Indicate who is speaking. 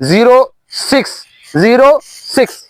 Speaker 1: 06